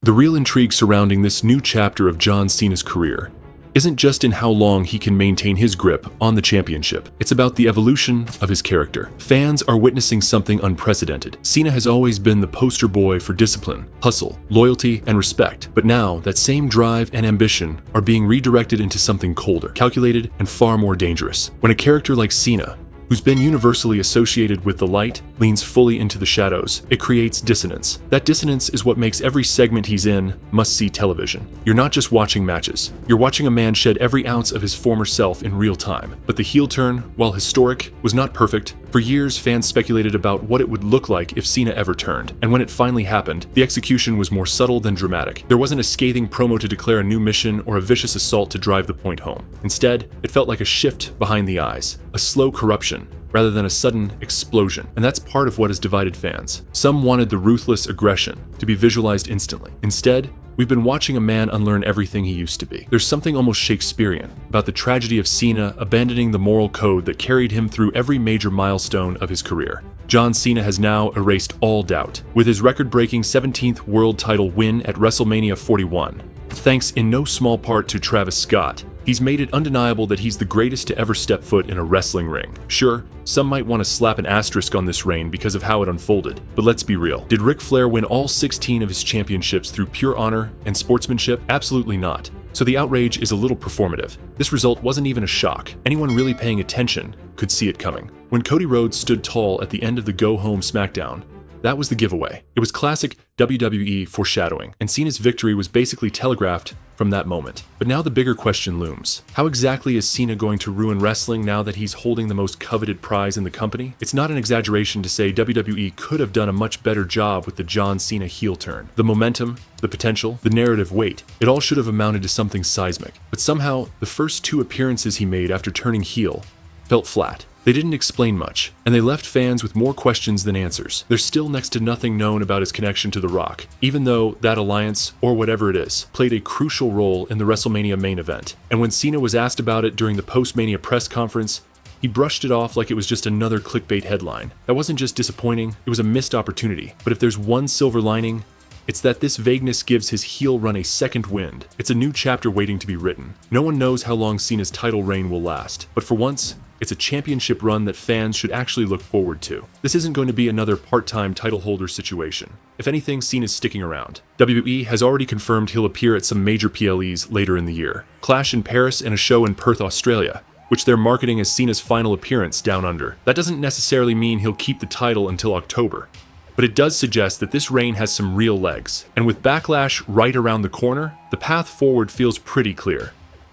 The real intrigue surrounding this new chapter of John Cena's career isn't just in how long he can maintain his grip on the championship. It's about the evolution of his character. Fans are witnessing something unprecedented. Cena has always been the poster boy for discipline, hustle, loyalty, and respect. But now, that same drive and ambition are being redirected into something colder, calculated, and far more dangerous. When a character like Cena, who's been universally associated with the light, leans fully into the shadows, it creates dissonance. That dissonance is what makes every segment he's in must-see television. You're not just watching matches. You're watching a man shed every ounce of his former self in real time. But the heel turn, while historic, was not perfect. For years, fans speculated about what it would look like if Cena ever turned. And when it finally happened, the execution was more subtle than dramatic. There wasn't a scathing promo to declare a new mission or a vicious assault to drive the point home. Instead, it felt like a shift behind the eyes, a slow corruption, rather than a sudden explosion. And that's part of what has divided fans. Some wanted the ruthless aggression to be visualized instantly. Instead, we've been watching a man unlearn everything he used to be. There's something almost Shakespearean about the tragedy of Cena abandoning the moral code that carried him through every major milestone of his career. John Cena has now erased all doubt, with his record-breaking 17th world title win at Wrestlemania 41. Thanks in no small part to Travis Scott, he's made it undeniable that he's the greatest to ever step foot in a wrestling ring. Sure, some might want to slap an asterisk on this reign because of how it unfolded, but let's be real. Did Ric Flair win all 16 of his championships through pure honor and sportsmanship? Absolutely not. So the outrage is a little performative. This result wasn't even a shock. Anyone really paying attention could see it coming. When Cody Rhodes stood tall at the end of the go-home SmackDown, that was the giveaway. It was classic WWE foreshadowing, and Cena's victory was basically telegraphed from that moment. But now the bigger question looms. How exactly is Cena going to ruin wrestling now that he's holding the most coveted prize in the company? It's not an exaggeration to say WWE could have done a much better job with the John Cena heel turn. The momentum, the potential, the narrative weight, it all should have amounted to something seismic. But somehow, the first 2 appearances he made after turning heel felt flat. They didn't explain much, and they left fans with more questions than answers. There's still next to nothing known about his connection to The Rock, even though that alliance, or whatever it is, played a crucial role in the WrestleMania main event. And when Cena was asked about it during the post-Mania press conference, he brushed it off like it was just another clickbait headline. That wasn't just disappointing, it was a missed opportunity. But if there's one silver lining, it's that this vagueness gives his heel run a second wind. It's a new chapter waiting to be written. No one knows how long Cena's title reign will last, but for once, it's a championship run that fans should actually look forward to. This isn't going to be another part-time title holder situation. If anything, Cena's sticking around. WWE has already confirmed he'll appear at some major PLEs later in the year. Clash in Paris and a show in Perth, Australia, which they're marketing as Cena's final appearance down under. That doesn't necessarily mean he'll keep the title until October, but it does suggest that this reign has some real legs. And with Backlash right around the corner, the path forward feels pretty clear.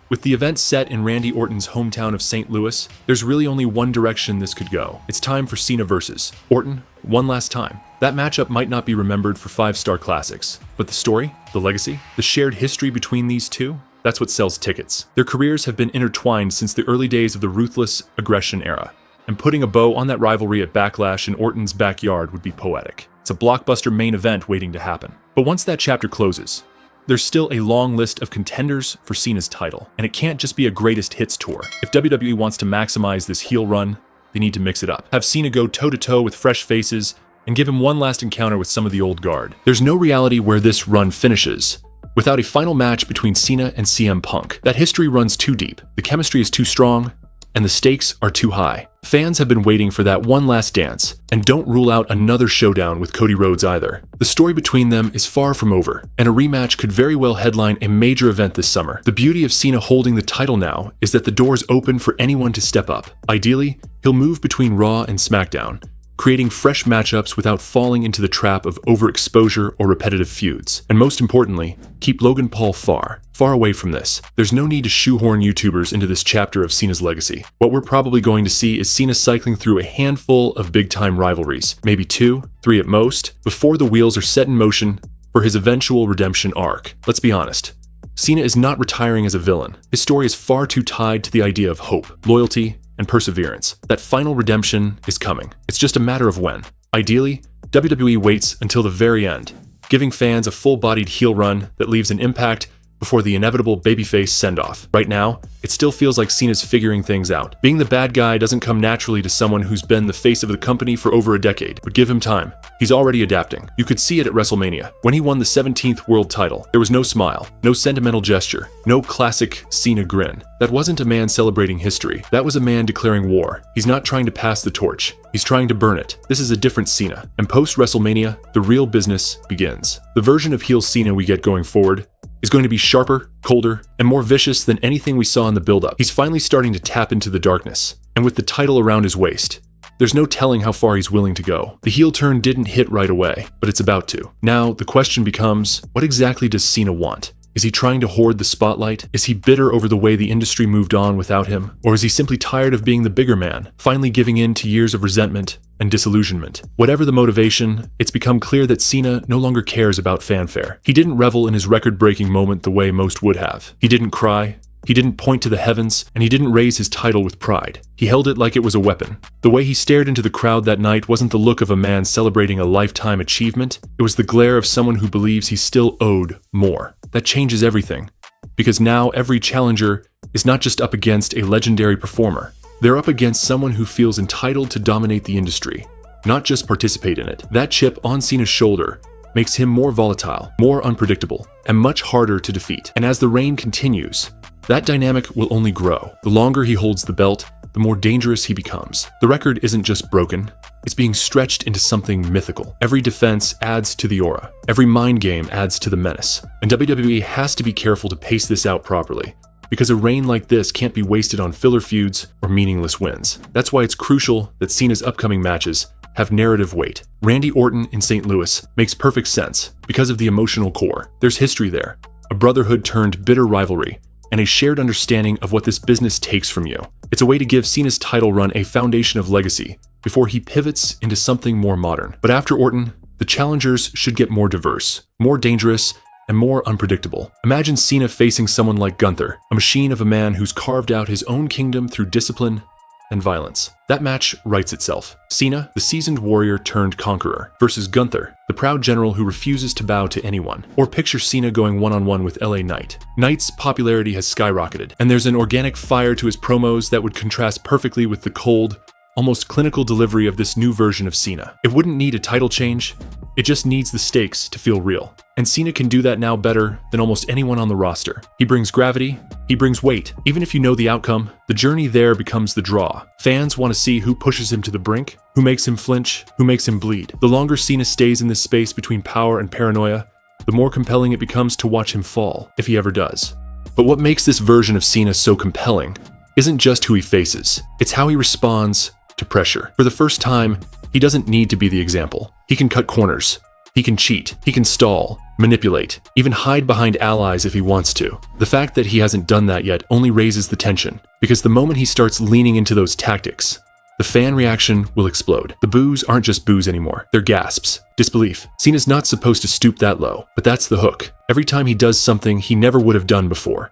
With the event set in Randy Orton's hometown of St. Louis, there's really only one direction this could go. It's time for Cena versus Orton one last time. That matchup might not be remembered for 5-star classics, but the story, the legacy, the shared history between these two, that's what sells tickets. Their careers have been intertwined since the early days of the ruthless aggression era, and putting a bow on that rivalry at Backlash in Orton's backyard would be poetic. It's a blockbuster main event waiting to happen. But once that chapter closes, there's still a long list of contenders for Cena's title, and it can't just be a greatest hits tour. If WWE wants to maximize this heel run, they need to mix it up. Have Cena go toe-to-toe with fresh faces, and give him one last encounter with some of the old guard. There's no reality where this run finishes without a final match between Cena and CM Punk. That history runs too deep, the chemistry is too strong, and the stakes are too high. Fans have been waiting for that one last dance, and don't rule out another showdown with Cody Rhodes either. The story between them is far from over, and a rematch could very well headline a major event this summer. The beauty of Cena holding the title now is that the door's open for anyone to step up. Ideally, he'll move between Raw and SmackDown, creating fresh matchups without falling into the trap of overexposure or repetitive feuds. And most importantly, keep Logan Paul far away from this. There's no need to shoehorn YouTubers into this chapter of Cena's legacy. What we're probably going to see is Cena cycling through a handful of big-time rivalries, maybe 2, 3 at most, before the wheels are set in motion for his eventual redemption arc. Let's be honest. Cena is not retiring as a villain. His story is far too tied to the idea of hope, loyalty, and perseverance. That final redemption is coming. It's just a matter of when. Ideally, WWE waits until the very end, giving fans a full-bodied heel run that leaves an impact before the inevitable babyface send-off. Right now, it still feels like Cena's figuring things out. Being the bad guy doesn't come naturally to someone who's been the face of the company for over a decade, but give him time. He's already adapting. You could see it at Wrestlemania. When he won the 17th world title, there was no smile, no sentimental gesture, no classic Cena grin. That wasn't a man celebrating history. That was a man declaring war. He's not trying to pass the torch. He's trying to burn it. This is a different Cena. And post-WrestleMania, the real business begins. The version of heel Cena we get going forward is going to be sharper, colder, and more vicious than anything we saw in the build-up. He's finally starting to tap into the darkness. And with the title around his waist, there's no telling how far he's willing to go. The heel turn didn't hit right away, but it's about to. Now, the question becomes, what exactly does Cena want? Is he trying to hoard the spotlight? Is he bitter over the way the industry moved on without him? Or is he simply tired of being the bigger man, finally giving in to years of resentment and disillusionment? Whatever the motivation, it's become clear that Cena no longer cares about fanfare. He didn't revel in his record-breaking moment the way most would have. He didn't cry. He didn't point to the heavens, and he didn't raise his title with pride. He held it like it was a weapon. The way he stared into the crowd that night wasn't the look of a man celebrating a lifetime achievement. It was the glare of someone who believes he's still owed more. That changes everything, because now every challenger is not just up against a legendary performer. They're up against someone who feels entitled to dominate the industry, not just participate in it. That chip on Cena's shoulder makes him more volatile, more unpredictable, and much harder to defeat. And as the reign continues, that dynamic will only grow. The longer he holds the belt, the more dangerous he becomes. The record isn't just broken, it's being stretched into something mythical. Every defense adds to the aura. Every mind game adds to the menace. And WWE has to be careful to pace this out properly, because a reign like this can't be wasted on filler feuds or meaningless wins. That's why it's crucial that Cena's upcoming matches have narrative weight. Randy Orton in St. Louis makes perfect sense because of the emotional core. There's history there, a brotherhood turned bitter rivalry, and a shared understanding of what this business takes from you. It's a way to give Cena's title run a foundation of legacy before he pivots into something more modern. But after Orton, the challengers should get more diverse, more dangerous, and more unpredictable. Imagine Cena facing someone like Gunther, a machine of a man who's carved out his own kingdom through discipline and violence. That match writes itself. Cena, the seasoned warrior turned conqueror, versus Gunther, the proud general who refuses to bow to anyone. Or picture Cena going one-on-one with LA Knight. Knight's popularity has skyrocketed, and there's an organic fire to his promos that would contrast perfectly with the cold, almost clinical delivery of this new version of Cena. It wouldn't need a title change, it just needs the stakes to feel real. And Cena can do that now better than almost anyone on the roster. He brings gravity, he brings weight. Even if you know the outcome, the journey there becomes the draw. Fans want to see who pushes him to the brink, who makes him flinch, who makes him bleed. The longer Cena stays in this space between power and paranoia, the more compelling it becomes to watch him fall, if he ever does. But what makes this version of Cena so compelling isn't just who he faces, it's how he responds to pressure. For the first time, he doesn't need to be the example. He can cut corners. He can cheat, he can stall, manipulate, even hide behind allies if he wants to. The fact that he hasn't done that yet only raises the tension, because the moment he starts leaning into those tactics, the fan reaction will explode. The boos aren't just boos anymore, they're gasps, disbelief. Cena's not supposed to stoop that low, but that's the hook. Every time he does something he never would have done before,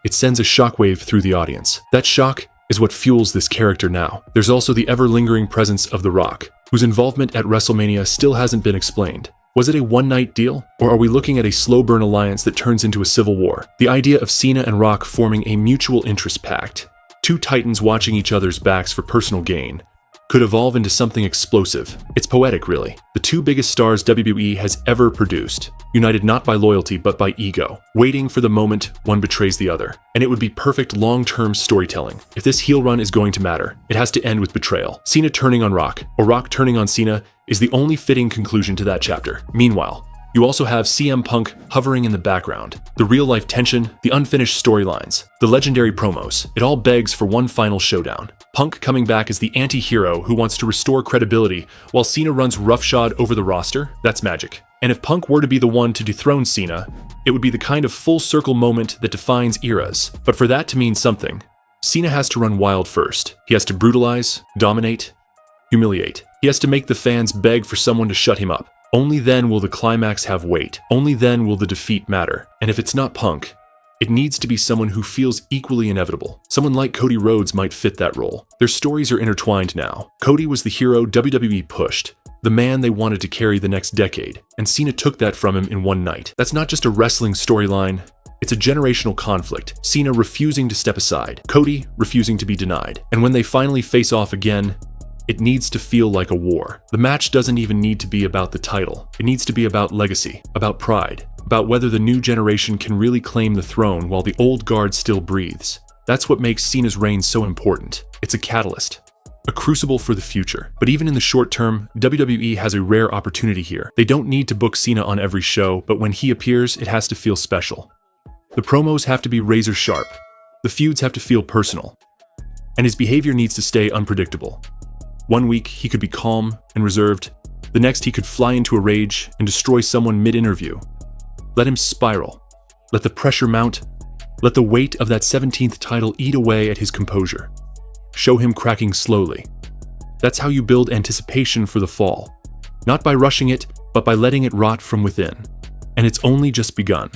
it sends a shockwave through the audience. That shock is what fuels this character now. There's also the ever-lingering presence of The Rock, whose involvement at WrestleMania still hasn't been explained. Was it a one-night deal, or are we looking at a slow-burn alliance that turns into a civil war? The idea of Cena and Rock forming a mutual interest pact, two titans watching each other's backs for personal gain, could evolve into something explosive. It's poetic, really. The two biggest stars WWE has ever produced, united not by loyalty but by ego, waiting for the moment one betrays the other. And it would be perfect long-term storytelling. If this heel run is going to matter, it has to end with betrayal. Cena turning on Rock, or Rock turning on Cena, is the only fitting conclusion to that chapter. Meanwhile, you also have CM Punk hovering in the background. The real-life tension, the unfinished storylines, the legendary promos, it all begs for one final showdown. Punk coming back as the anti-hero who wants to restore credibility while Cena runs roughshod over the roster, that's magic. And if Punk were to be the one to dethrone Cena, it would be the kind of full-circle moment that defines eras. But for that to mean something, Cena has to run wild first. He has to brutalize, dominate, humiliate. He has to make the fans beg for someone to shut him up. Only then will the climax have weight. Only then will the defeat matter. And if it's not Punk, it needs to be someone who feels equally inevitable. Someone like Cody Rhodes might fit that role. Their stories are intertwined now. Cody was the hero WWE pushed, the man they wanted to carry the next decade, and Cena took that from him in one night. That's not just a wrestling storyline, It's a generational conflict, Cena refusing to step aside, Cody refusing to be denied. And when they finally face off again, it needs to feel like a war. The match doesn't even need to be about the title. It needs to be about legacy, about pride, about whether the new generation can really claim the throne while the old guard still breathes. That's what makes Cena's reign so important. It's a catalyst, a crucible for the future. But even in the short term, WWE has a rare opportunity here. They don't need to book Cena on every show, but when he appears, it has to feel special. The promos have to be razor sharp. The feuds have to feel personal. And his behavior needs to stay unpredictable. One week, he could be calm and reserved. The next, he could fly into a rage and destroy someone mid-interview. Let him spiral. Let the pressure mount. Let the weight of that 17th title eat away at his composure. Show him cracking slowly. That's how you build anticipation for the fall. Not by rushing it, but by letting it rot from within. And it's only just begun.